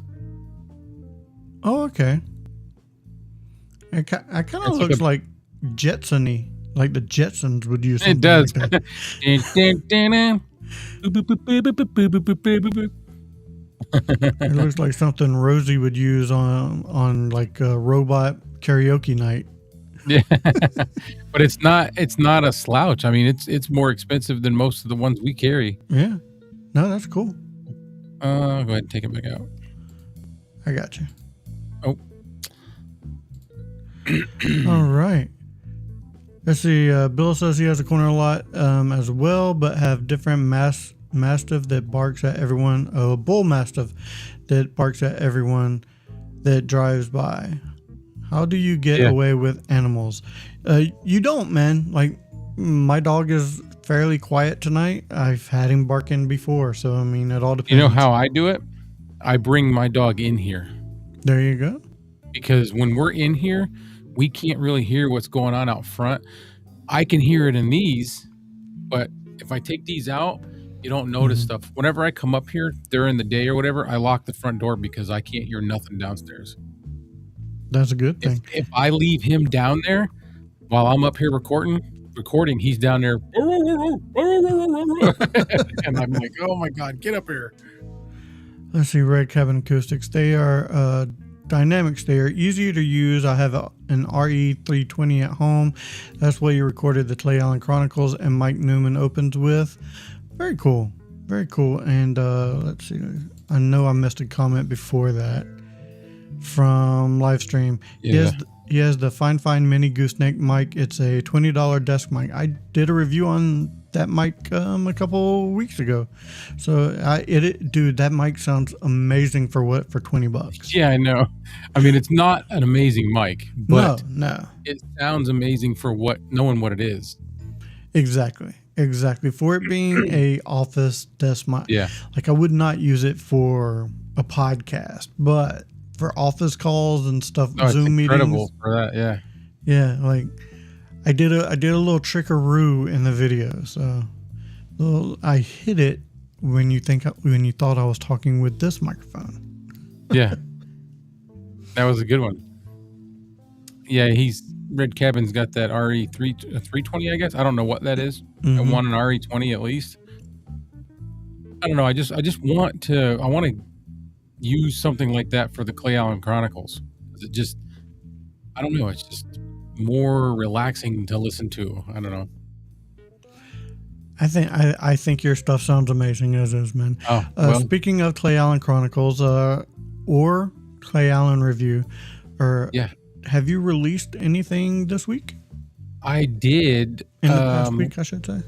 Oh, okay. It kind of looks like Jetson-y, like the Jetsons would use something It does. like that. It looks like something Rosie would use on like a robot karaoke night. Yeah. But it's not a slouch. I mean, it's more expensive than most of the ones we carry. Yeah. No, that's cool. Go ahead and take it back out. I got you. Oh. All right. Let's see. Bill says he has a corner lot as well, but have different mastiff that barks at everyone. Oh, a bull mastiff that barks at everyone that drives by. How do you get away with animals? You don't, man. Like, my dog is fairly quiet tonight. I've had him barking before, so I mean, it all depends. You know how I do it? I bring my dog in here. There you go. Because when we're in here, we can't really hear what's going on out front. I can hear it in these, but if I take these out, you don't notice stuff. Whenever I come up here during the day or whatever, I lock the front door because I can't hear nothing downstairs. That's a good thing. If I leave him down there while I'm up here recording, he's down there. And I'm like, oh my God, get up here. Let's see, Red Cabin Acoustics. They are dynamics. They are easier to use. I have an RE320 at home. That's what you recorded the Clay Allen Chronicles and Mike Newman opens with. Very cool. Very cool. And let's see. I know I missed a comment before that from Livestream. Yeah. He has the Fine Mini Gooseneck mic. It's a $20 desk mic. I did a review on that mic a couple weeks ago. So dude, that mic sounds amazing for $20. Yeah, I know. I mean, it's not an amazing mic, but no. It sounds amazing for knowing what it is. Exactly. For it being a office desk mic. Yeah. Like, I would not use it for a podcast, but for office calls and stuff, Zoom meetings. Incredible for that, yeah. Yeah, like I did a little trickaroo in the video. So I hit it when you thought I was talking with this microphone. Yeah. That was a good one. Yeah, Red Cabin's got that RE320, I guess. I don't know what that is. I want an RE20 at least. I don't know. I want to use something like that for the Clay Allen Chronicles. I don't know. It's just more relaxing to listen to. I don't know. I think your stuff sounds amazing as is, man. Oh, well. Speaking of Clay Allen Chronicles, or Clay Allen Review, have you released anything this week? I did. In the past week, I should say.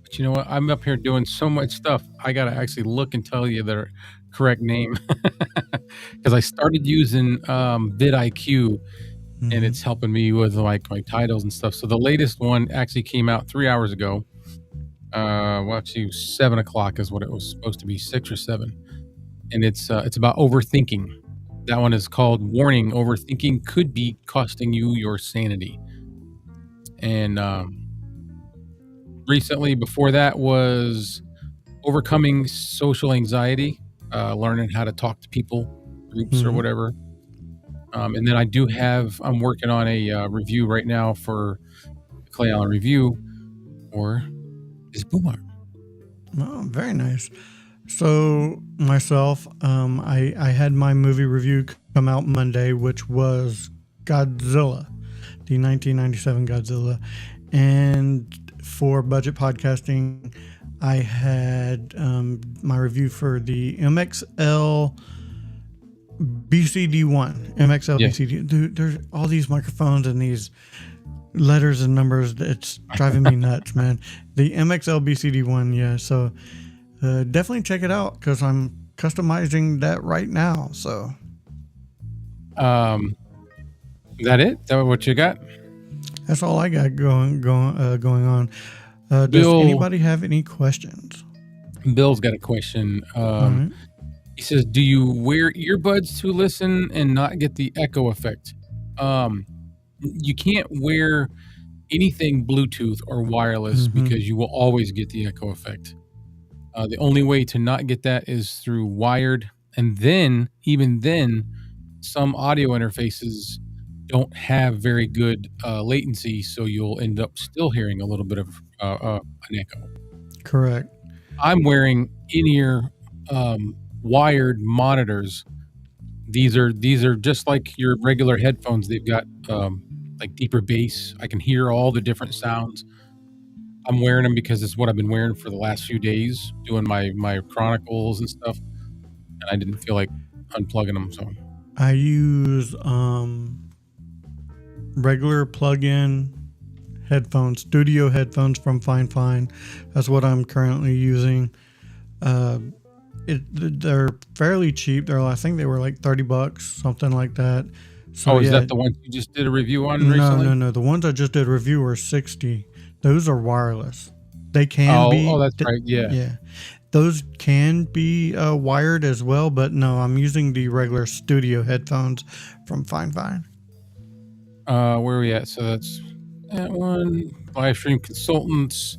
But you know what? I'm up here doing so much stuff. I got to actually look and tell you the correct name. Because I started using vidIQ, and it's helping me with like my titles and stuff. So the latest one actually came out 3 hours ago. Actually 7 o'clock is what it was supposed to be, 6 or 7. And it's about overthinking. That one is called Warning, Overthinking Could Be Costing You Your Sanity. And recently, before that, was Overcoming Social Anxiety, learning how to talk to people, groups or whatever. And then I'm working on a review right now for Clay Allen Review, or is Boomart. Oh, very nice. So myself, I had my movie review come out Monday, which was Godzilla, the 1997 Godzilla. And for budget podcasting, I had my review for the MXL BCD1. MXL Yeah. BCD. Dude, there's all these microphones and these letters and numbers. It's driving me nuts, man. The MXL BCD1, yeah. So definitely check it out because I'm customizing that right now. So, is that it? Is that what you got? that's all I got going on. Does Bill- anybody have any questions? Bill's got a question. All right. He says, "Do you wear earbuds to listen and not get the echo effect?" You can't wear anything Bluetooth or wireless because you will always get the echo effect. The only way to not get that is through wired, and then even then, some audio interfaces don't have very good latency, so you'll end up still hearing a little bit of an echo. Correct. I'm wearing in-ear wired monitors. These are just like your regular headphones. They've got like deeper bass. I can hear all the different sounds. I'm wearing them because it's what I've been wearing for the last few days, doing my chronicles and stuff. And I didn't feel like unplugging them, so I use regular plug-in headphones, studio headphones from Fine. That's what I'm currently using. They're fairly cheap. I think they were like $30, something like that. So, is that the one you just did a review on recently? No. The ones I just did a review were $60. Those are wireless. They can be. Oh, that's right. Yeah. Yeah. Those can be wired as well, but no, I'm using the regular studio headphones from Fine. Where are we at? So that's that one. Live stream consultants.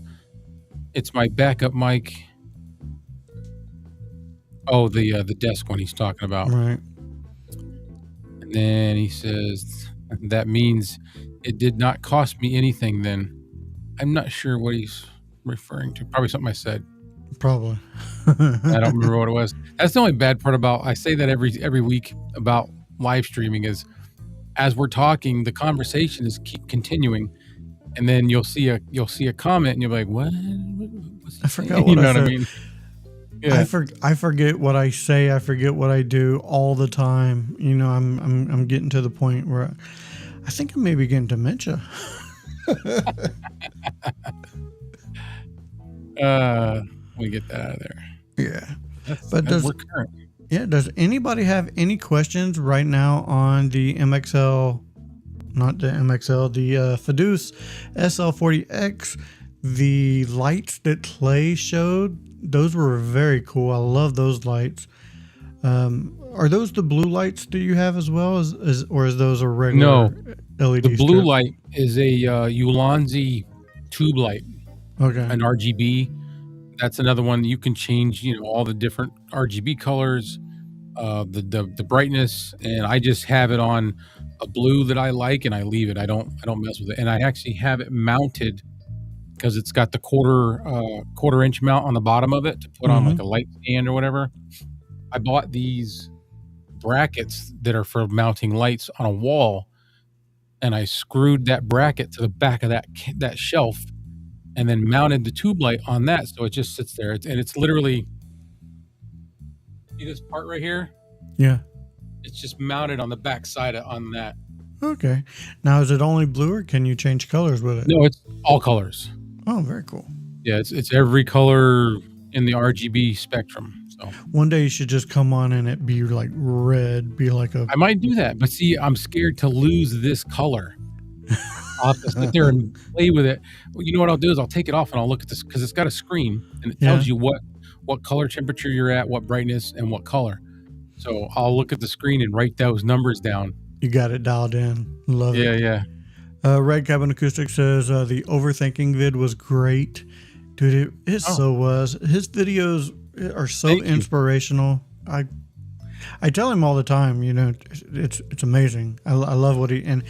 It's my backup mic. Oh, the desk one he's talking about. Right. And then he says that means it did not cost me anything. Then I'm not sure what he's referring to. Probably something I said. Probably. I don't remember what it was. That's the only bad part about. I say that every week about live streaming is, as we're talking, the conversation is keep continuing, and then you'll see a comment, and you're like, "What? I forgot what I said. I mean? Yeah. I forget what I say. I forget what I do all the time. You know, I'm getting to the point where I think I'm maybe getting dementia. We get that out of there. Yeah. But we're current. Yeah, does anybody have any questions right now on the MXL, not the MXL, the FDuce SL40X? The lights that Clay showed, those were very cool. I love those lights. Are those the blue lights that you have as well, or is those a regular LED The blue strip? light is a Ulanzi tube light, Okay. an RGB. That's another one you can change, all the different RGB colors, the brightness, and I just have it on a blue that I like, and I leave it. I don't mess with it, and I actually have it mounted because it's got the quarter inch mount on the bottom of it to put on like a light stand or whatever. I bought these brackets that are for mounting lights on a wall, and I screwed that bracket to the back of that shelf, and then mounted the tube light on that, so it just sits there. And it's literally, see this part right here? Yeah. It's just mounted on the back side on that. Okay. Now, is it only blue, or can you change colors with it? No, it's all colors. Oh, very cool. Yeah, it's every color in the RGB spectrum. So One day you should just come on and it be like red, be like a. I might do that, but see, I'm scared to lose this color. I'll have to sit there and play with it. Well, you know what I'll do is I'll take it off and I'll look at this because it's got a screen and it tells you what color temperature you're at, what brightness, and what color. So I'll look at the screen and write those numbers down. You got it dialed in. Love it. Yeah. Red Cabin Acoustic says the overthinking vid was great. Dude, it so was. His videos are so inspirational. I tell him all the time, it's amazing. I love what and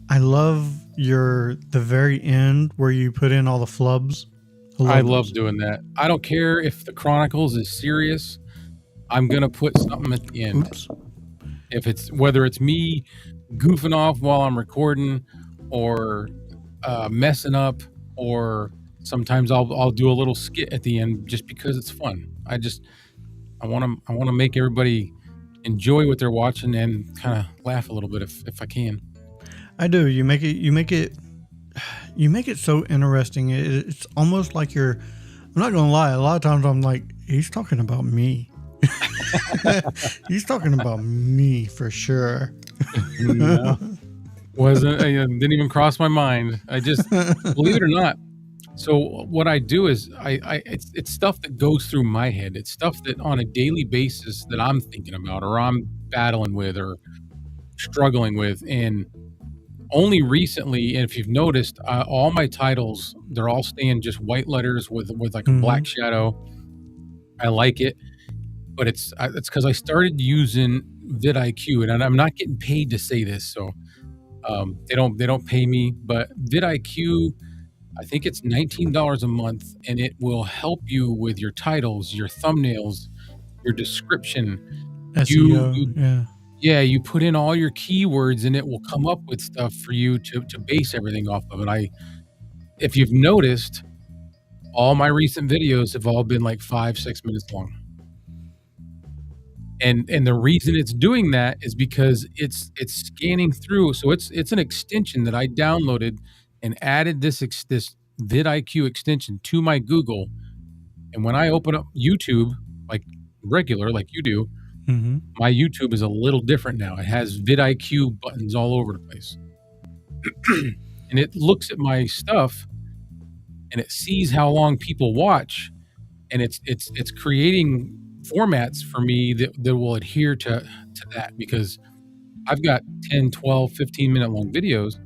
I love the very end where you put in all the flubs. I love doing that. I don't care if the Chronicles is serious. I'm going to put something at the end. Oops. Whether it's me goofing off while I'm recording or messing up or Sometimes I'll do a little skit at the end just because it's fun. I want to make everybody enjoy what they're watching and kind of laugh a little bit if I can. I do. You make it so interesting. It's almost like you're. I'm not gonna lie. A lot of times I'm like, he's talking about me. He's talking about me for sure. No. Didn't even cross my mind. I just believe it or not. So what I do is it's stuff that goes through my head. It's stuff that on a daily basis that I'm thinking about or I'm battling with or struggling with. And only recently, and if you've noticed, all my titles, they're all staying just white letters with like a black shadow. I like it, but it's because I started using vidIQ, and I'm not getting paid to say this, so they don't pay me. But vidIQ, I think it's $19 a month, and it will help you with your titles, your thumbnails, your description, SEO. Yeah, you put in all your keywords and it will come up with stuff for you to base everything off of. And if you've noticed, all my recent videos have all been like 5-6 minutes long. And the reason it's doing that is because it's scanning through. So it's an extension that I downloaded and added this vidIQ extension to my Google. And when I open up YouTube, like regular, like you do, my YouTube is a little different now. It has vidIQ buttons all over the place. And it looks at my stuff and it sees how long people watch, and it's creating formats for me that will adhere to that, because I've got 10, 12, 15 minute long videos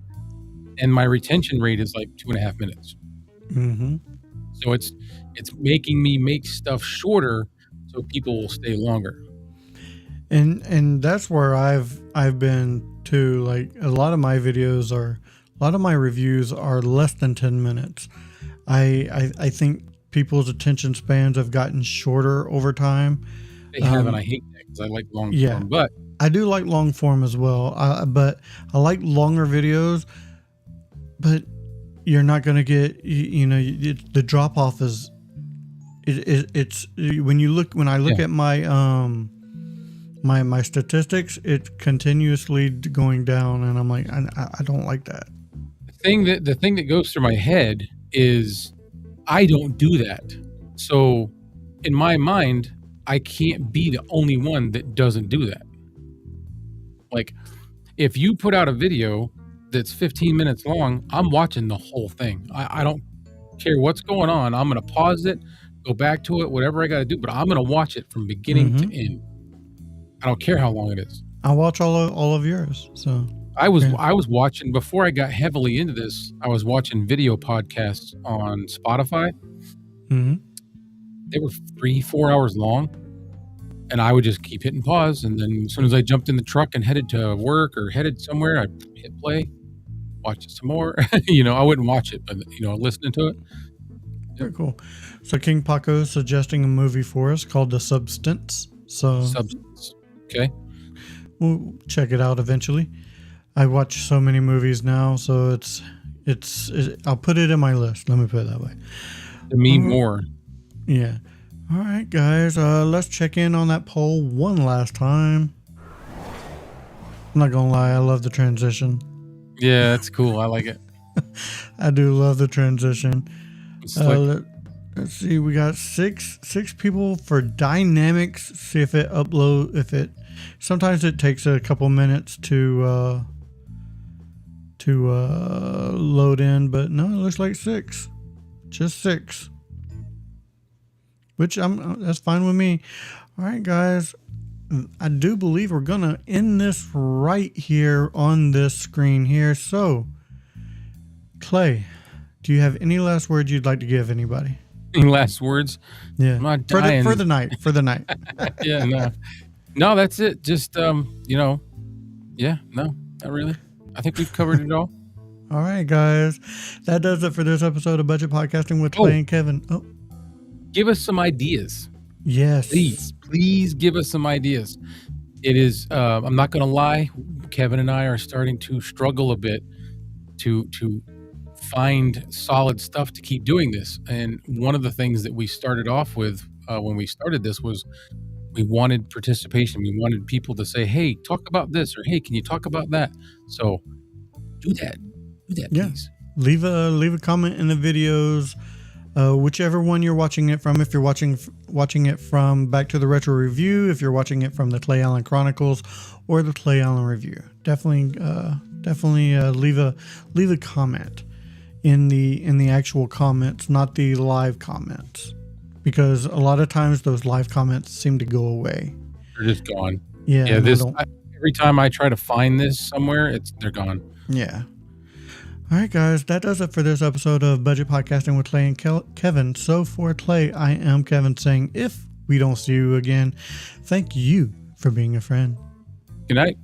and my retention rate is like 2.5 minutes. So it's making me make stuff shorter so people will stay longer. And that's where I've been too. Like a lot of my reviews are less than 10 minutes. I think people's attention spans have gotten shorter over time. They have, and I hate that because I like long form. But I do like long form as well. But I like longer videos. But you're not going to get, the drop off is, it's when I look at my my statistics, it's continuously going down, and I'm like, I don't like that. The thing that goes through my head is I don't do that. So in my mind, I can't be the only one that doesn't do that. Like if you put out a video that's 15 minutes long, I'm watching the whole thing. I don't care what's going on. I'm going to pause it, go back to it, whatever I got to do, but I'm going to watch it from beginning to end. I don't care how long it is. I watch all of yours. So I was watching, before I got heavily into this, I was watching video podcasts on Spotify. They were 3-4 hours long, and I would just keep hitting pause. And then as soon as I jumped in the truck and headed to work or headed somewhere, I'd hit play, watch it some more. I wouldn't watch it, but listening to it. Very cool. So King Paco is suggesting a movie for us called The Substance. Substance. Okay. We'll check it out eventually. I watch so many movies now, so it's I'll put it in my list. Let me put it that way. To me, more. Yeah. All right, guys. Let's check in on that poll one last time. I'm not gonna lie, I love the transition. Yeah, that's cool. I like it. I do love the transition. Let's see. We got six people for dynamics. See if it sometimes it takes a couple minutes to load in, but no, it looks like 6. Just 6. Which that's fine with me. All right, guys. I do believe we're gonna end this right here on this screen here. So, Clay, do you have any last words you'd like to give anybody? Any last words? Yeah. I'm not dying. For the night. Yeah, no, that's it. Just no, not really. I think we've covered it all. All right, guys. That does it for this episode of Budget Podcasting with Clay and Kevin. Oh. Give us some ideas. Yes. Please give us some ideas. It is, I'm not going to lie, Kevin and I are starting to struggle a bit to find solid stuff to keep doing this. And one of the things that we started off with when we started this was we wanted participation. We wanted people to say, hey, talk about this, or hey, can you talk about that? So do that. Yeah. Please. Leave a comment in the videos, whichever one you're watching it from. If you're watching it from Back to the Retro Review, if you're watching it from the Clay Allen Chronicles or the Clay Allen Review, definitely leave a comment in the actual comments, not the live comments, because a lot of times those live comments seem to go away. They're just gone. Yeah. Every time I try to find this somewhere, they're gone. Yeah. All right, guys, that does it for this episode of Budget Podcasting with Clay and Kevin. So for Clay, I am Kevin saying, if we don't see you again, thank you for being a friend. Good night.